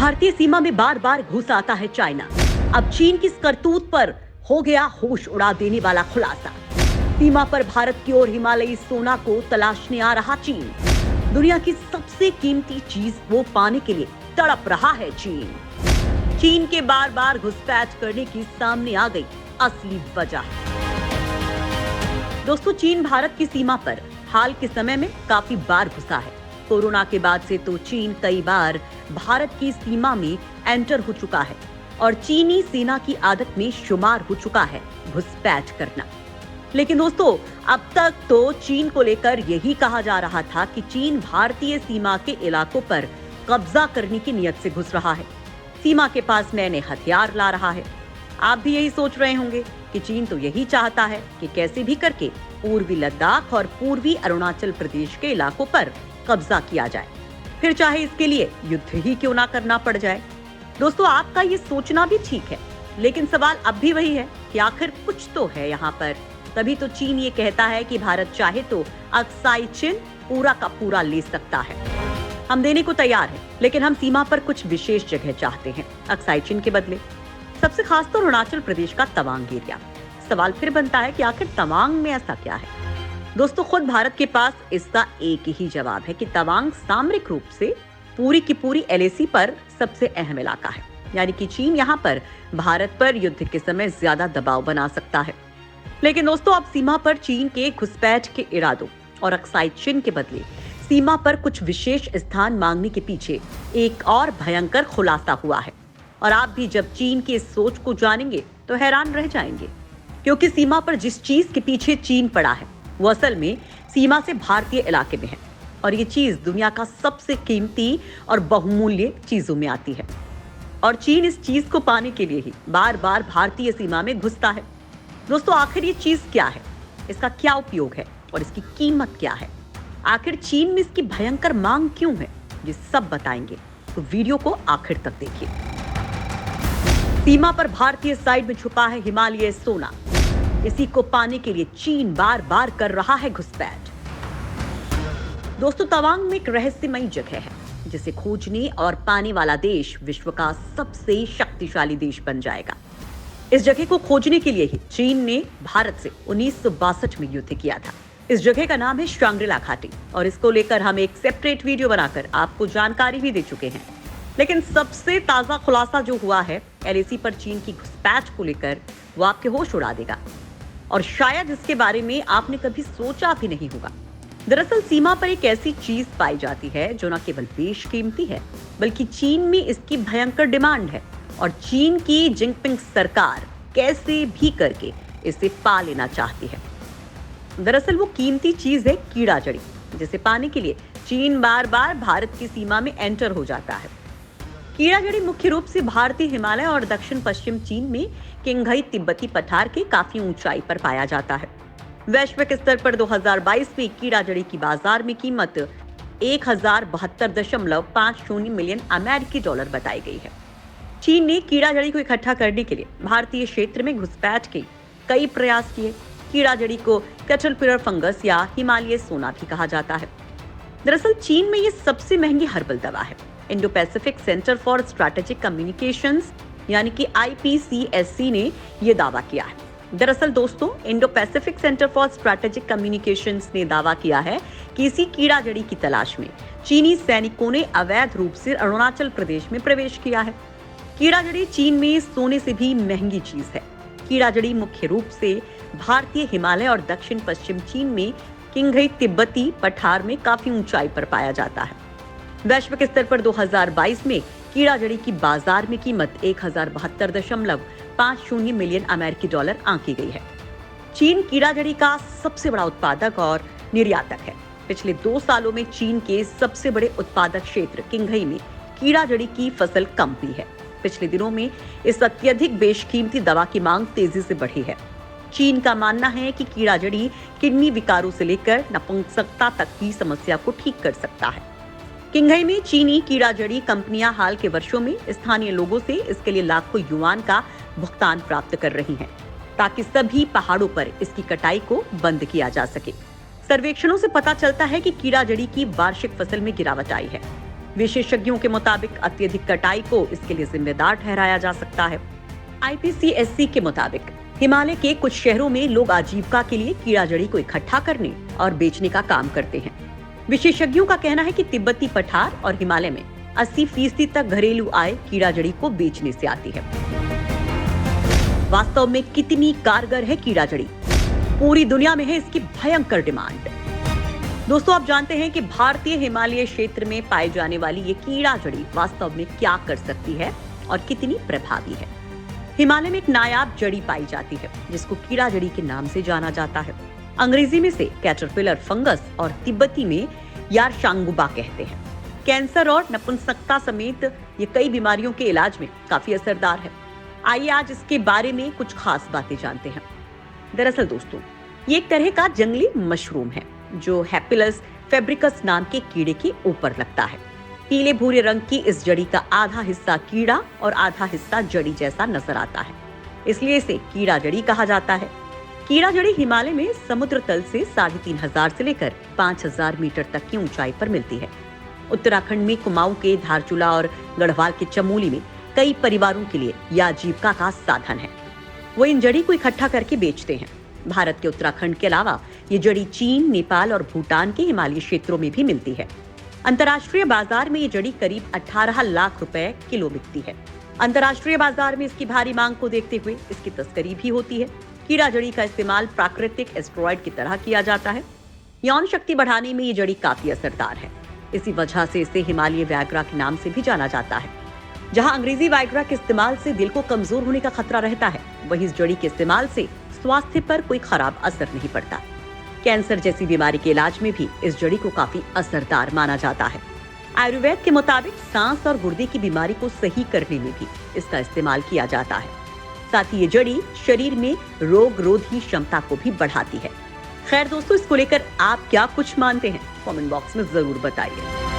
भारतीय सीमा में बार बार घुस आता है चाइना। अब चीन की इस करतूत पर हो गया होश उड़ा देने वाला खुलासा। सीमा पर भारत की ओर हिमालयी सोना को तलाशने आ रहा चीन। दुनिया की सबसे कीमती चीज वो पाने के लिए तड़प रहा है चीन। चीन के बार बार घुसपैठ करने की सामने आ गई असली वजह। दोस्तों, चीन भारत की सीमा पर हाल के समय में काफी बार घुसा है। कोरोना के बाद से तो चीन कई बार भारत की सीमा में एंटर हो चुका है और चीनी सेना की आदत में शुमार हो चुका है घुसपैठ करना। लेकिन दोस्तों, अब तक तो चीन को लेकर यही कहा जा रहा था कि चीन भारतीय सीमा के इलाकों पर कब्जा करने की नियत से घुस रहा है, सीमा के पास नए नए हथियार ला रहा है। आप भी यही सोच रहे होंगे कि चीन तो यही चाहता है कि कैसे भी करके पूर्वी लद्दाख और पूर्वी अरुणाचल प्रदेश के इलाकों पर कब्जा किया जाए, फिर चाहे इसके लिए युद्ध ही क्यों ना करना पड़ जाए। दोस्तों, आपका ये सोचना भी ठीक है, लेकिन सवाल अब भी वही है कि आखिर कुछ तो है यहाँ पर। तभी तो चीन ये कहता है कि भारत चाहे तो अक्साई चिन पूरा का पूरा ले सकता है, हम देने को तैयार हैं, लेकिन हम सीमा पर कुछ विशेष जगह चाहते हैं अक्साई चिन के बदले। सबसे खास तो अरुणाचल प्रदेश का तवांग एरिया। सवाल फिर बनता है कि आखिर तवांग में ऐसा क्या है। दोस्तों, खुद भारत के पास इसका एक ही जवाब है कि तवांग सामरिक रूप से पूरी की पूरी LAC पर सबसे अहम इलाका है, यानी कि चीन यहाँ पर भारत पर युद्ध के समय ज्यादा दबाव बना सकता है। लेकिन दोस्तों, अब सीमा पर चीन के घुसपैठ के इरादों और अक्साई चिन के बदले सीमा पर कुछ विशेष स्थान मांगने के पीछे एक और भयंकर खुलासा हुआ है। और आप भी जब चीन की इस सोच को जानेंगे तो हैरान रह जाएंगे, क्योंकि सीमा पर जिस चीज के पीछे चीन पड़ा है वो असल में सीमा से भारतीय इलाके में है, और ये चीज दुनिया का सबसे कीमती और बहुमूल्य चीजों में आती है। और चीन इस चीज को पाने के लिए ही बार बार भारतीय सीमा में घुसता है। दोस्तों, आखिर ये चीज क्या है, इसका क्या उपयोग है और इसकी कीमत क्या है, आखिर चीन में इसकी भयंकर मांग क्यों है, ये सब बताएंगे, तो वीडियो को आखिर तक देखिए। सीमा पर भारतीय साइड में छुपा है हिमालयी सोना, इसी को पाने के लिए चीन बार बार कर रहा है घुसपैठ। दोस्तों, तवांग में एक रहस्यमयी जगह है जिसे खोजने और पाने वाला देश विश्व का सबसे शक्तिशाली देश बन जाएगा। इस जगह को खोजने के लिए ही चीन ने भारत से 1962 में युद्ध किया था। इस जगह का नाम है शांग्रिला घाटी, और इसको लेकर हम एक सेपरेट वीडियो बनाकर आपको जानकारी भी दे चुके हैं। लेकिन सबसे ताजा खुलासा जो हुआ है LAC पर चीन की घुसपैठ को लेकर, वो आपके होश उड़ा देगा, और शायद इसके बारे में आपने कभी सोचा भी नहीं होगा। दरअसल सीमा पर एक ऐसी चीज पाई जाती है जो न केवल बेशकीमती है, बल्कि चीन में इसकी भयंकर डिमांड है, और चीन की जिनपिंग सरकार कैसे भी करके इसे पा लेना चाहती है। दरअसल वो कीमती चीज है कीड़ा जड़ी, जिसे पाने के लिए चीन बार बार भारत की सीमा में एंटर हो जाता है। कीड़ा जड़ी मुख्य रूप से भारतीय हिमालय और दक्षिण पश्चिम चीन में किंघई तिब्बती पठार के काफी ऊंचाई पर पाया जाता है। वैश्विक स्तर पर 2022 में कीड़ा जड़ी की बाजार में कीमत 1072.50 मिलियन अमेरिकी डॉलर बताई गई है। चीन ने कीड़ा जड़ी को इकट्ठा करने के लिए भारतीय क्षेत्र में घुसपैठ के कई प्रयास किए। कीड़ा जड़ी को कैटरपिलर फंगस या हिमालयी सोना भी कहा जाता है। दरअसल चीन में ये सबसे महंगी हर्बल दवा है। Indo Pacific centre for strategic communications यानी कि IPCSC ने ये दावा किया है। दरअसल दोस्तों, Indo Pacific centre for strategic communications ने दावा किया है कि इसी कीड़ा जड़ी की तलाश में चीनी सैनिकों ने अवैध रूप से अरुणाचल प्रदेश में प्रवेश किया है। कीड़ा जड़ी चीन में सोने से भी महंगी चीज है। कीड़ा जड़ी मुख्य रूप से भारतीय हिमालय और दक्षिण पश्चिम चीन में किंघई तिब्बती पठार में काफी ऊंचाई पर पाया जाता है। वैश्विक स्तर पर 2022 में कीड़ा जड़ी की बाजार में कीमत 1072.50 मिलियन अमेरिकी डॉलर आंकी गई है। चीन कीड़ा जड़ी का सबसे बड़ा उत्पादक और निर्यातक है। पिछले 2 सालों में चीन के सबसे बड़े उत्पादक क्षेत्र किंघई में कीड़ा जड़ी की फसल कम हुई है। पिछले दिनों में इस अत्यधिक बेशकीमती दवा की मांग तेजी से बढ़ी है। चीन का मानना है कि कीड़ा जड़ी किडनी विकारों से लेकर नपुंसकता तक की समस्या को ठीक कर सकता है। किंघई में चीनी कीड़ा जड़ी कंपनियां हाल के वर्षों में स्थानीय लोगों से इसके लिए लाखों युआन का भुगतान प्राप्त कर रही हैं, ताकि सभी पहाड़ों पर इसकी कटाई को बंद किया जा सके। सर्वेक्षणों से पता चलता है कि कीड़ा जड़ी की वार्षिक फसल में गिरावट आई है। विशेषज्ञों के मुताबिक अत्यधिक कटाई को इसके लिए जिम्मेदार ठहराया जा सकता है। IPCSC के मुताबिक हिमालय के कुछ शहरों में लोग आजीविका के लिए कीड़ा जड़ी को इकट्ठा करने और बेचने का काम करते हैं। विशेषज्ञों का कहना है कि तिब्बती पठार और हिमालय में 80% तक घरेलू आय कीड़ा जड़ी को बेचने से आती है। वास्तव में कितनी कारगर है कीड़ा जड़ी? पूरी दुनिया में है इसकी भयंकर डिमांड। दोस्तों, आप जानते हैं कि भारतीय हिमालय क्षेत्र में पाई जाने वाली ये कीड़ा जड़ी वास्तव में क्या कर सकती है और कितनी प्रभावी है। हिमालय में एक नायाब जड़ी पाई जाती है जिसको कीड़ा जड़ी के नाम से जाना जाता है। अंग्रेजी में से कैटरपिलर फंगस और तिब्बती में यारशांगुबा कहते हैं। कैंसर और नपुंसकता समेत ये कई बीमारियों के इलाज में काफी असरदार है। आइए आज इसके बारे में कुछ खास बातें जानते हैं। दरअसल दोस्तों, ये एक तरह का जंगली मशरूम है जो हैपिलस फेब्रिकस नाम के कीड़े के ऊपर लगता है। पीले भूरे रंग की इस जड़ी का आधा हिस्सा कीड़ा और आधा हिस्सा जड़ी जैसा नजर आता है, इसलिए इसे कीड़ा जड़ी कहा जाता है। कीड़ा जड़ी हिमालय में समुद्र तल से 3500 से लेकर 5000 मीटर तक की ऊंचाई पर मिलती है। उत्तराखंड में कुमाऊं के धारचूला और गढ़वाल के चमोली में कई परिवारों के लिए यह आजीविका का साधन है। वो इन जड़ी को इकट्ठा करके बेचते हैं। भारत के उत्तराखंड के अलावा ये जड़ी चीन, नेपाल और भूटान के हिमालयी क्षेत्रों में भी मिलती है। अंतर्राष्ट्रीय बाजार में ये जड़ी करीब 18 लाख रुपए किलो बिकती है। अंतर्राष्ट्रीय बाजार में इसकी भारी मांग को देखते हुए इसकी तस्करी भी होती है। कीड़ा जड़ी का इस्तेमाल प्राकृतिक एस्टेरॉयड की तरह किया जाता है। यौन शक्ति बढ़ाने में ये जड़ी काफी असरदार है। इसी वजह से इसे हिमालय व्याग्रा के नाम से भी जाना जाता है। जहां अंग्रेजी व्याग्रा के इस्तेमाल से दिल को कमजोर होने का खतरा रहता है, वहीं इस जड़ी के इस्तेमाल से स्वास्थ्य पर कोई खराब असर नहीं पड़ता। कैंसर जैसी बीमारी के इलाज में भी इस जड़ी को काफी असरदार माना जाता है। आयुर्वेद के मुताबिक सांस और गुर्दे की बीमारी को सही करने में भी इसका इस्तेमाल किया जाता है। साथ ही ये जड़ी शरीर में रोगरोधी क्षमता को भी बढ़ाती है। खैर दोस्तों, इसको लेकर आप क्या कुछ मानते हैं? कमेंट बॉक्स में जरूर बताइए।